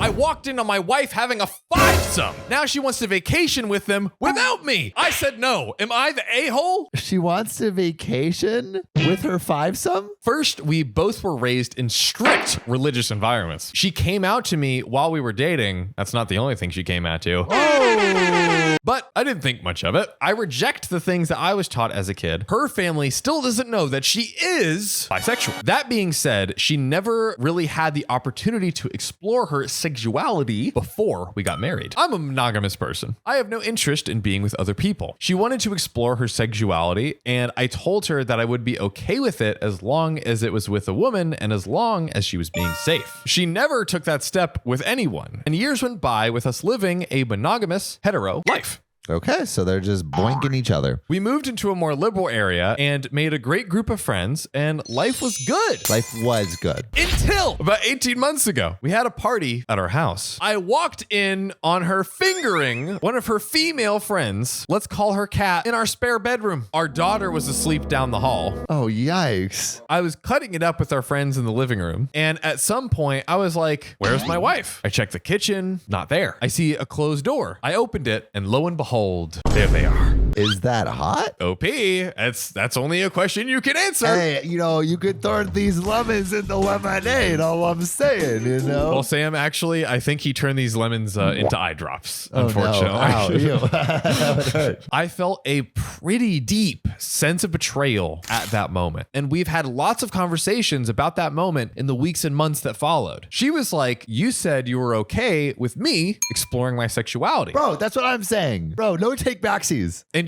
I walked in on my wife having a fivesome. Now she wants to vacation with them without me. I said no. Am I the a-hole? She wants to vacation with her fivesome? First, we both were raised in strict religious environments. She came out to me while we were dating. That's not the only thing she came out to. Oh. But I didn't think much of it. I reject the things that I was taught as a kid. Her family still doesn't know that she is bisexual. That being said, she never really had the opportunity to explore her sexuality before we got married. I'm a monogamous person. I have no interest in being with other people. She wanted to explore her sexuality, and I told her that I would be okay with it as long as it was with a woman and as long as she was being safe. She never took that step with anyone, and years went by with us living a monogamous hetero life. Okay, so they're just boinking each other. We moved into a more liberal area and made a great group of friends, and life was good. Life was good. Until about 18 months ago, we had a party at our house. I walked in on her fingering one of her female friends, let's call her Kat, in our spare bedroom. Our daughter was asleep down the hall. Oh, yikes. I was cutting it up with our friends in the living room, and at some point, I was like, where's my wife? I checked the kitchen, not there. I see a closed door. I opened it, and lo and behold, there they are. Is that hot? OP, that's only a question you can answer. Hey, you could turn these lemons into lemonade, all I'm saying, Well, Sam, actually, I think he turned these lemons into eye drops, unfortunately. No. Ow, that would hurt. I felt a pretty deep sense of betrayal at that moment. And we've had lots of conversations about that moment in the weeks and months that followed. She was like, you said you were okay with me exploring my sexuality. Bro, that's what I'm saying. Bro, no take backsies. And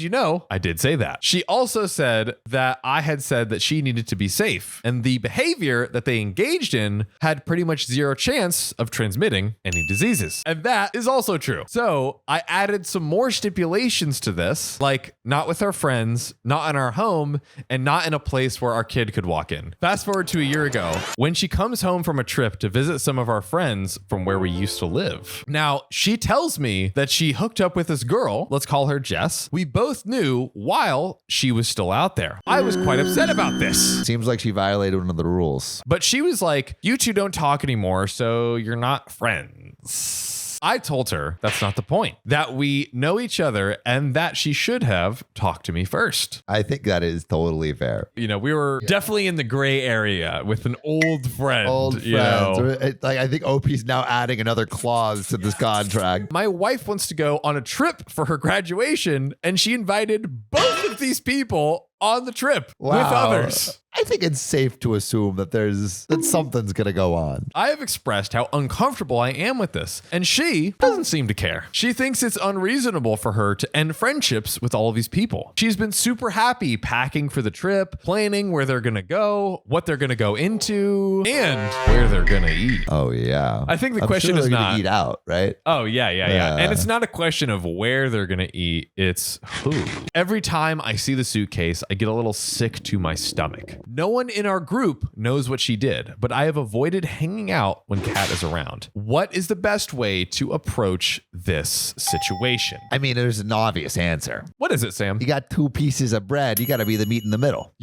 I did say that. She also said that I had said that she needed to be safe, and the behavior that they engaged in had pretty much zero chance of transmitting any diseases. And that is also true. So I added some more stipulations to this, like not with our friends, not in our home, and not in a place where our kid could walk in. Fast forward to a year ago, when she comes home from a trip to visit some of our friends from where we used to live. Now, she tells me that she hooked up with this girl, let's call her Jess. We both knew while she was still out there. I was quite upset about this. Seems like she violated one of the rules. But she was like, you two don't talk anymore, so you're not friends. I told her that's not the point, that we know each other and that she should have talked to me first. I think that is totally fair. We were definitely in the gray area with an old friend. I think OP's now adding another clause to this contract. My wife wants to go on a trip for her graduation, and she invited both of these people on the trip with others. I think it's safe to assume that something's gonna go on. I have expressed how uncomfortable I am with this, and she doesn't seem to care. She thinks it's unreasonable for her to end friendships with all of these people. She's been super happy packing for the trip, planning where they're gonna go, what they're gonna go into, and where they're gonna eat. Oh yeah. I think the question is not eat out, right? Oh yeah. And it's not a question of where they're gonna eat, it's who. Every time I see the suitcase, I get a little sick to my stomach. No one in our group knows what she did, but I have avoided hanging out when Kat is around. What is the best way to approach this situation? I mean, there's an obvious answer. What is it, Sam? You got two pieces of bread. You got to be the meat in the middle.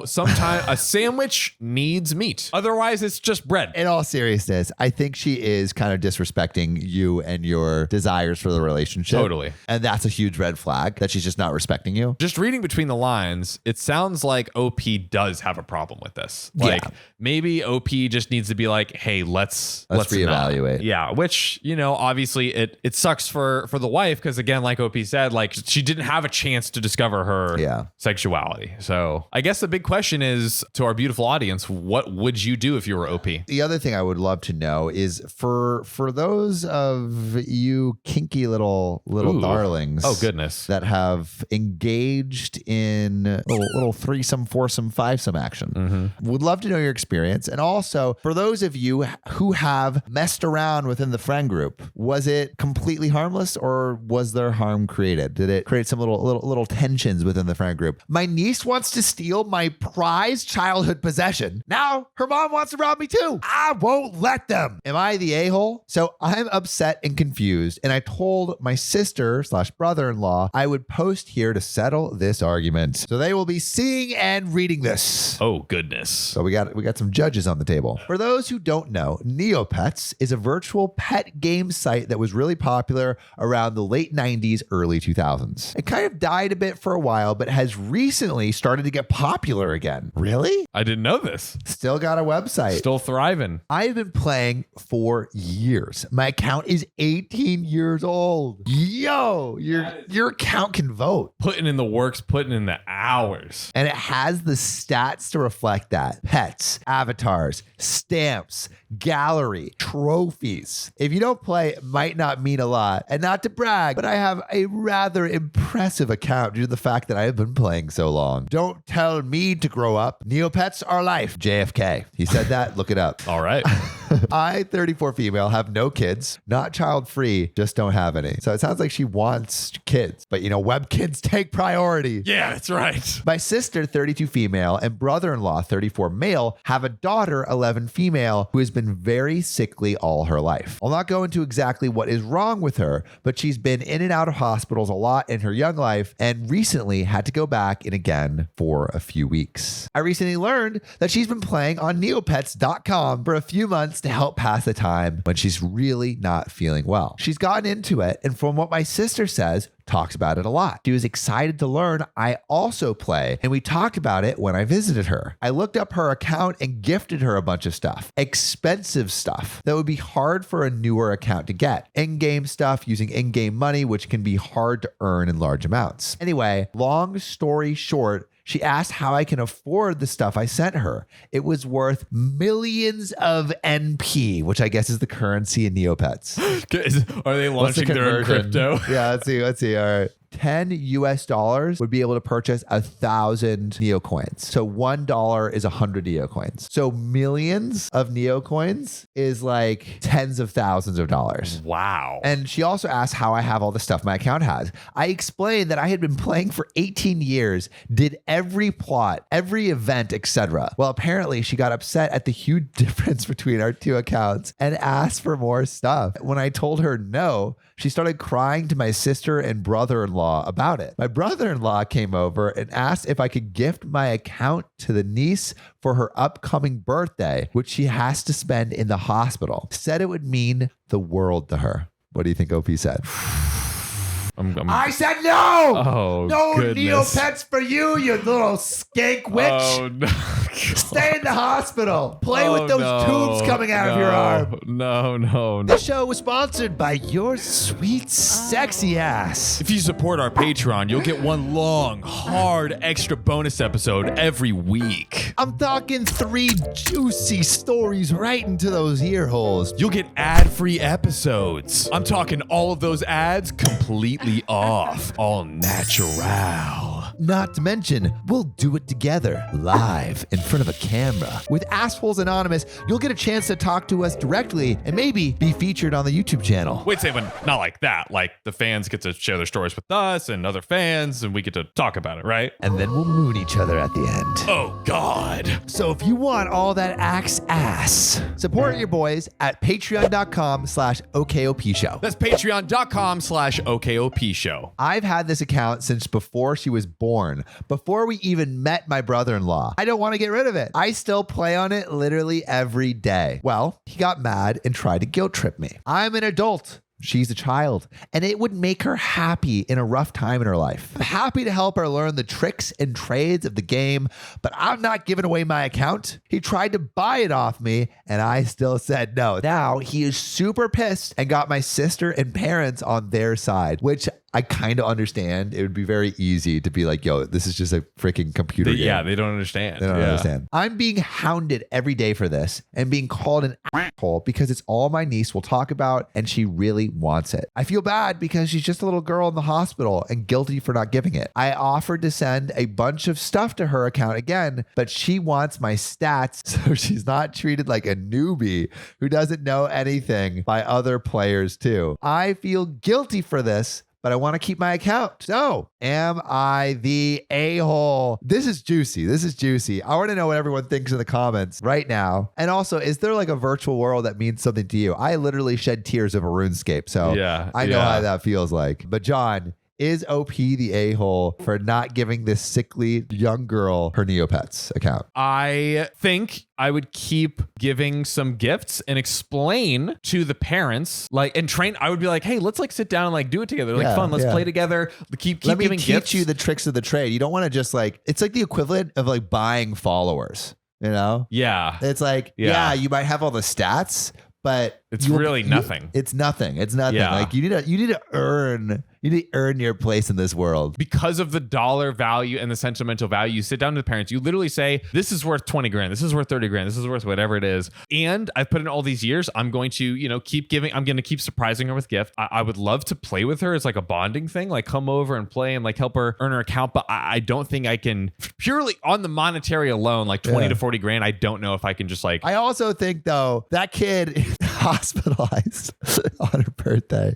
Sometimes a sandwich needs meat. Otherwise, it's just bread. In all seriousness, I think she is kind of disrespecting you and your desires for the relationship. Totally. And that's a huge red flag that she's just not respecting you. Just reading between the lines, it sounds like OP does have a problem with this. Maybe OP just needs to be like, hey, let's reevaluate. Yeah, which, obviously it sucks for the wife because, again, like OP said, like she didn't have a chance to discover her sexuality. So I guess the big question is, to our beautiful audience, what would you do if you were OP? The other thing I would love to know is for those of you kinky little darlings, oh goodness, that have engaged in a little threesome, foursome, fivesome action. Would love to know your experience. And also, for those of you who have messed around within the friend group, was it completely harmless or was there harm created? Did it create some little tensions within the friend group? My niece wants to steal my prized childhood possession. Now her mom wants to rob me too. I won't let them. Am I the a-hole? So I'm upset and confused, and I told my sister/brother-in-law I would post here to settle this argument. So they will be seeing and reading this. Neopets. Oh, goodness. So we got some judges on the table. For those who don't know, Neopets is a virtual pet game site that was really popular around the late 90s, early 2000s. It kind of died a bit for a while, but has recently started to get popular again. Really? I didn't know this. Still got a website. Still thriving. I've been playing for years. My account is 18 years old. Yo, your account can vote. Putting in the works, putting in the hours. And it has the stats to reflect that. Pets, avatars, stamps, gallery, trophies. If you don't play, it might not mean a lot. And not to brag, but I have a rather impressive account due to the fact that I have been playing so long. Don't tell me to grow up. Neopets are life. JFK. He said that. Look it up. All right. I, 34 female, have no kids, not child free, just don't have any. So it sounds like she wants kids, but web kids take priority. Yeah, that's right. My sister, 32 female, and brother-in-law, 34 male, have a daughter, 11 female, who has been very sickly all her life. I'll not go into exactly what is wrong with her, but she's been in and out of hospitals a lot in her young life and recently had to go back in again for a few weeks. I recently learned that she's been playing on Neopets.com for a few months to help pass the time when she's really not feeling well. She's gotten into it, and from what my sister says, talks about it a lot. She was excited to learn I also play, and we talked about it when I visited her. I looked up her account and gifted her a bunch of stuff. Expensive stuff that would be hard for a newer account to get. In-game stuff using in-game money, which can be hard to earn in large amounts. Anyway, long story short, she asked how I can afford the stuff I sent her. It was worth millions of NP, which I guess is the currency in Neopets. Are they launching their own crypto? Yeah, let's see. All right. $10 would be able to purchase 1,000 Neocoins. So $1 is 100 Neocoins. So millions of Neocoins is like tens of thousands of dollars. Wow. And she also asked how I have all the stuff my account has. I explained that I had been playing for 18 years, did every plot, every event, etc. Well, apparently she got upset at the huge difference between our two accounts and asked for more stuff. When I told her no, she started crying to my sister and brother-in-law about it. My brother-in-law came over and asked if I could gift my account to the niece for her upcoming birthday, which she has to spend in the hospital. Said it would mean the world to her. What do you think OP said? I said no! Oh, no goodness. Neopets for you little skank witch. Oh, no. Stay in the hospital. Play with those tubes coming out of your arm. No. The show was sponsored by your sweet, sexy ass. If you support our Patreon, you'll get one long, hard, extra bonus episode every week. I'm talking 3 juicy stories right into those ear holes. You'll get ad-free episodes. I'm talking all of those ads completely off. All natural. Not to mention, we'll do it together, live, in front of a camera. With Assholes Anonymous, you'll get a chance to talk to us directly and maybe be featured on the YouTube channel. Wait, say, but not like that. Like, the fans get to share their stories with us and other fans, and we get to talk about it, right? And then we'll moon each other at the end. Oh, God. So if you want all that ass, support your boys at patreon.com/OKOP show. That's patreon.com/OKOP show. I've had this account since before she was born, before we even met my brother-in-law. I don't want to get rid of it. I still play on it literally every day. Well, he got mad and tried to guilt trip me. I'm an adult. She's a child, and it would make her happy in a rough time in her life. I'm happy to help her learn the tricks and trades of the game, but I'm not giving away my account. He tried to buy it off me, and I still said no. Now he is super pissed and got my sister and parents on their side, which I kind of understand. It would be very easy to be like, yo, this is just a freaking computer game. Yeah, they don't understand. They don't understand. I'm being hounded every day for this and being called an asshole because it's all my niece will talk about and she really wants it. I feel bad because she's just a little girl in the hospital and guilty for not giving it. I offered to send a bunch of stuff to her account again, but she wants my stats so she's not treated like a newbie who doesn't know anything by other players too. I feel guilty for this, but I want to keep my account. So, am I the a-hole? This is juicy. I want to know what everyone thinks in the comments right now. And also, is there like a virtual world that means something to you? I literally shed tears over RuneScape, so I know how that feels like. But John, is OP the a-hole for not giving this sickly young girl her Neopets account? I think I would keep giving some gifts and explain to the parents, like, and train. I would be like, hey, let's like sit down and like do it together. Like fun. Let's play together. Keep Let me giving teach gifts. you the tricks of the trade. You don't want to just like, it's like the equivalent of like buying followers, you know? Yeah. It's like, yeah, you might have all the stats, but it's really nothing. It's nothing. It's nothing. Yeah. Like you need to earn your place in this world. Because of the dollar value and the sentimental value, you sit down to the parents, you literally say, this is worth 20 grand. This is worth 30 grand. This is worth whatever it is. And I've put in all these years. I'm going to, keep giving. I'm going to keep surprising her with gifts. I would love to play with her as like a bonding thing, like come over and play and like help her earn her account. But I don't think I can purely on the monetary alone, like 20 to 40 grand. I don't know if I can just like. I also think though, that kid hospitalized on her birthday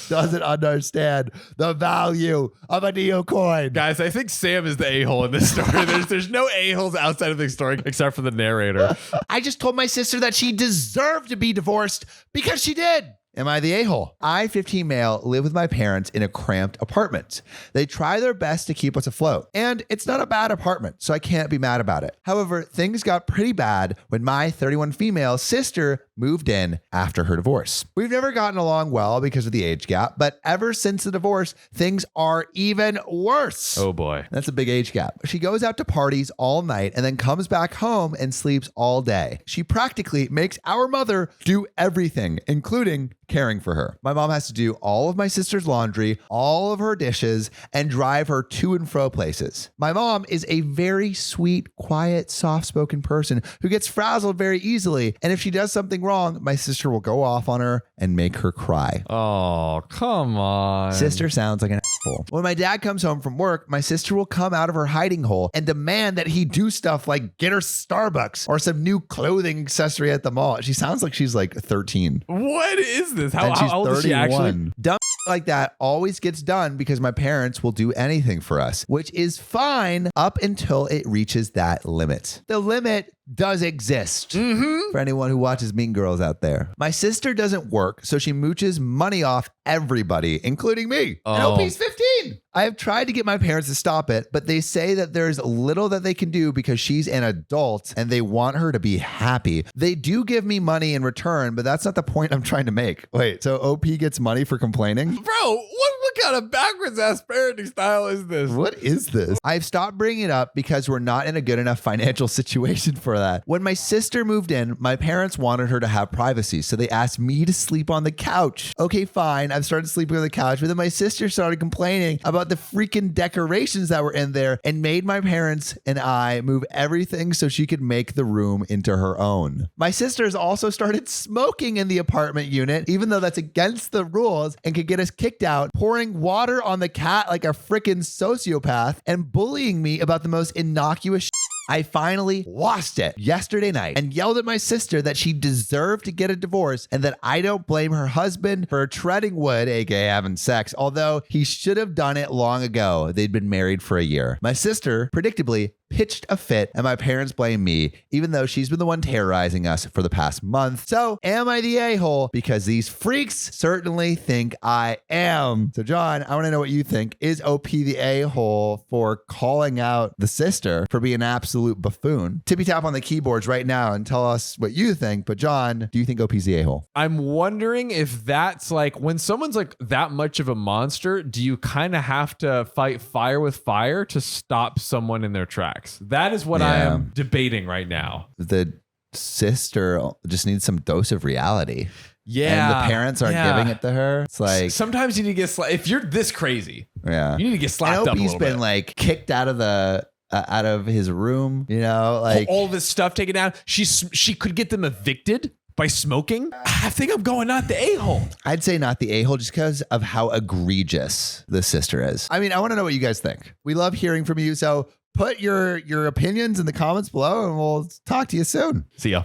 doesn't understand the value of a Neocoin. Guys, I think Sam is the a-hole in this story. There's no a-holes outside of the story except for the narrator. I just told my sister that she deserved to be divorced because she did. Am I the a-hole? I, 15 male, live with my parents in a cramped apartment. They try their best to keep us afloat, and it's not a bad apartment, so I can't be mad about it. However, things got pretty bad when my 31 female sister moved in after her divorce. We've never gotten along well because of the age gap, but ever since the divorce, things are even worse. Oh boy. That's a big age gap. She goes out to parties all night and then comes back home and sleeps all day. She practically makes our mother do everything, including caring for her. My mom has to do all of my sister's laundry, all of her dishes, and drive her to and fro places. My mom is a very sweet, quiet, soft-spoken person who gets frazzled very easily. And if she does something wrong, my sister will go off on her and make her cry. Oh, come on. Sister sounds like an asshole. When my dad comes home from work, my sister will come out of her hiding hole and demand that he do stuff like get her Starbucks or some new clothing accessory at the mall. She sounds like she's like 13. What is this? And How she's old is she actually? 31. Dumb like that always gets done because my parents will do anything for us, which is fine up until it reaches that limit. The limit does exist for anyone who watches Mean Girls out there. My sister doesn't work, so she mooches money off everybody, including me. And OP's 15. I have tried to get my parents to stop it, but they say that there's little that they can do because she's an adult and they want her to be happy. They do give me money in return, but that's not the point I'm trying to make. Wait, so OP gets money for complaining? Bro, what kind of backwards ass parenting style is this? What is this? I've stopped bringing it up because we're not in a good enough financial situation for that. When my sister moved in, my parents wanted her to have privacy, so they asked me to sleep on the couch. Okay, fine. I've started sleeping on the couch, but then my sister started complaining about the freaking decorations that were in there and made my parents and I move everything so she could make the room into her own. My sister has also started smoking in the apartment unit, even though that's against the rules and could get us kicked out, pouring water on the cat like a freaking sociopath, and bullying me about the most innocuous shit. I finally lost it yesterday night and yelled at my sister that she deserved to get a divorce and that I don't blame her husband for treading wood, aka having sex, although he should have done it long ago. They'd been married for a year. My sister, predictably, pitched a fit and my parents blame me, even though she's been the one terrorizing us for the past month. So am I the a-hole? Because these freaks certainly think I am. So John, I want to know what you think. Is OP the a-hole for calling out the sister for being an absolute buffoon? Tippy tap on the keyboards right now and tell us what you think. But John, do you think OP's the a-hole? I'm wondering if that's like when someone's like that much of a monster, do you kind of have to fight fire with fire to stop someone in their tracks? That is what I am debating right now. The sister just needs some dose of reality. Yeah. And the parents aren't giving it to her. It's like sometimes you need to get if you're this crazy, you need to get slapped up a little bit. He's been like kicked out of the out of his room, like all this stuff taken down. She could get them evicted by smoking. I think I'm going not the a-hole. I'd say not the a-hole just because of how egregious the sister is. I mean, I want to know what you guys think. We love hearing from you. So put your opinions in the comments below and we'll talk to you soon. See ya.